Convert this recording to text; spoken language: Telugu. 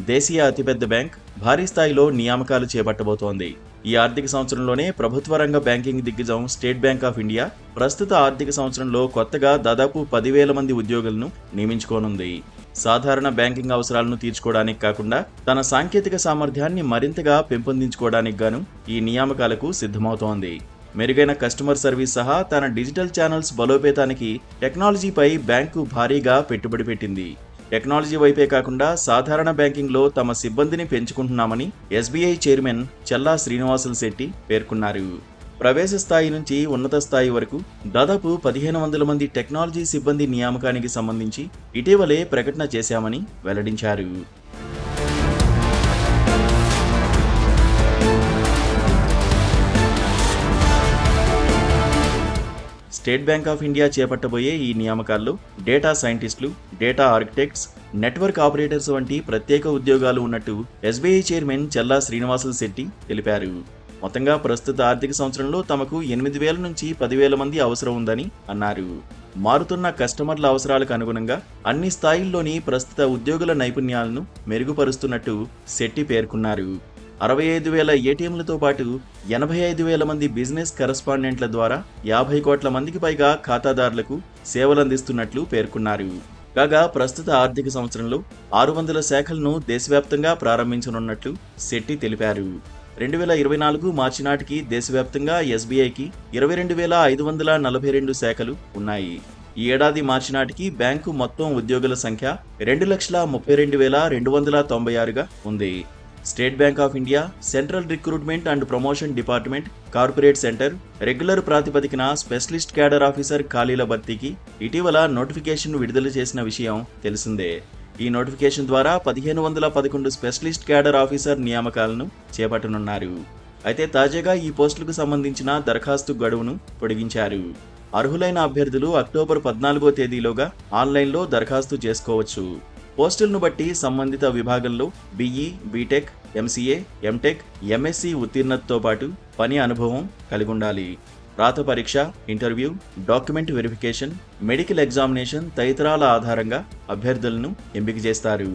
దేశీయ అతిపెద్ద బ్యాంక్ భారీ స్థాయిలో నియామకాలు చేపట్టబోతోంది. ఈ ఆర్థిక సంవత్సరంలోనే ప్రభుత్వ రంగ బ్యాంకింగ్ దిగ్గజం స్టేట్ బ్యాంక్ ఆఫ్ ఇండియా ప్రస్తుత ఆర్థిక సంవత్సరంలో కొత్తగా దాదాపు 10,000 మంది ఉద్యోగులను నియమించుకోనుంది. సాధారణ బ్యాంకింగ్ అవసరాలను తీర్చుకోవడానికి కాకుండా తన సాంకేతిక సామర్థ్యాన్ని మరింతగా పెంపొందించుకోవడానికి గాను ఈ నియామకాలకు సిద్ధమవుతోంది. మెరుగైన కస్టమర్ సర్వీస్ సహా తన డిజిటల్ ఛానల్స్ బలోపేతానికి టెక్నాలజీపై బ్యాంకు భారీగా పెట్టుబడి పెట్టింది. టెక్నాలజీ వైపే కాకుండా సాధారణ బ్యాంకింగ్లో తమ సిబ్బందిని పెంచుకుంటున్నామని ఎస్బీఐ చైర్మన్ చెల్లా శ్రీనివాసులు శెట్టి పేర్కొన్నారు. ప్రవేశ స్థాయి నుంచి ఉన్నత స్థాయి వరకు దాదాపు 1,500 మంది టెక్నాలజీ సిబ్బంది నియామకానికి సంబంధించి ఇటీవలే ప్రకటన చేశామని వెల్లడించారు. స్టేట్ బ్యాంక్ ఆఫ్ ఇండియా చేపట్టబోయే ఈ నియామకాల్లో డేటా సైంటిస్టులు, డేటా ఆర్కిటెక్ట్స్, నెట్వర్క్ ఆపరేటర్స్ వంటి ప్రత్యేక ఉద్యోగాలు ఉన్నట్టు ఎస్బీఐ చైర్మన్ చెల్లా శ్రీనివాసులు శెట్టి తెలిపారు. మొత్తంగా ప్రస్తుత ఆర్థిక సంవత్సరంలో తమకు 8,000 నుంచి 10,000 మంది అవసరం ఉందని అన్నారు. మారుతున్న కస్టమర్ల అవసరాలకు అనుగుణంగా అన్ని స్థాయిల్లోని ప్రస్తుత ఉద్యోగుల నైపుణ్యాలను మెరుగుపరుస్తున్నట్టు శెట్టి పేర్కొన్నారు. 65,000 ఏటీఎంలతో పాటు 85,000 మంది బిజినెస్ కరెస్పాండెంట్ల ద్వారా 50 కోట్ల మందికి పైగా ఖాతాదారులకు సేవలందిస్తున్నట్లు పేర్కొన్నారు. కాగా ప్రస్తుత ఆర్థిక సంవత్సరంలో 600 శాఖలను దేశవ్యాప్తంగా ప్రారంభించనున్నట్లు శెట్టి తెలిపారు. 2024 మార్చి నాటికి దేశవ్యాప్తంగా ఎస్బీఐకి 22,542 శాఖలు ఉన్నాయి. ఈ ఏడాది మార్చి నాటికి బ్యాంకు మొత్తం ఉద్యోగుల సంఖ్య 2,32,296గా ఉంది. State bank of India central recruitment and promotion department, corporate centre, regular ప్రాతిపదికన స్పెషలిస్ట్ క్యాడర్ ఆఫీసర్ ఖాళీల భర్తీకి ఇటీవల నోటిఫికేషన్ విడుదల చేసిన విషయం తెలిసిందే. ఈ నోటిఫికేషన్ ద్వారా 1,511 స్పెషలిస్ట్ క్యాడర్ ఆఫీసర్ నియామకాలను చేపట్టనున్నారు. అయితే తాజాగా ఈ పోస్టులకు సంబంధించిన దరఖాస్తు గడువును పొడిగించారు. అర్హులైన అభ్యర్థులు అక్టోబర్ 14వ తేదీలోగా ఆన్లైన్లో దరఖాస్తు చేసుకోవచ్చు. పోస్టులను బట్టి సంబంధిత విభాగంలో BE, BTech, MCA, MTech, MSc ఉత్తీర్ణతతో పాటు పని అనుభవం కలిగి ఉండాలి. రాత పరీక్ష, interview, document verification, medical examination తదితరాల ఆధారంగా అభ్యర్థులను ఎంపిక చేస్తారు.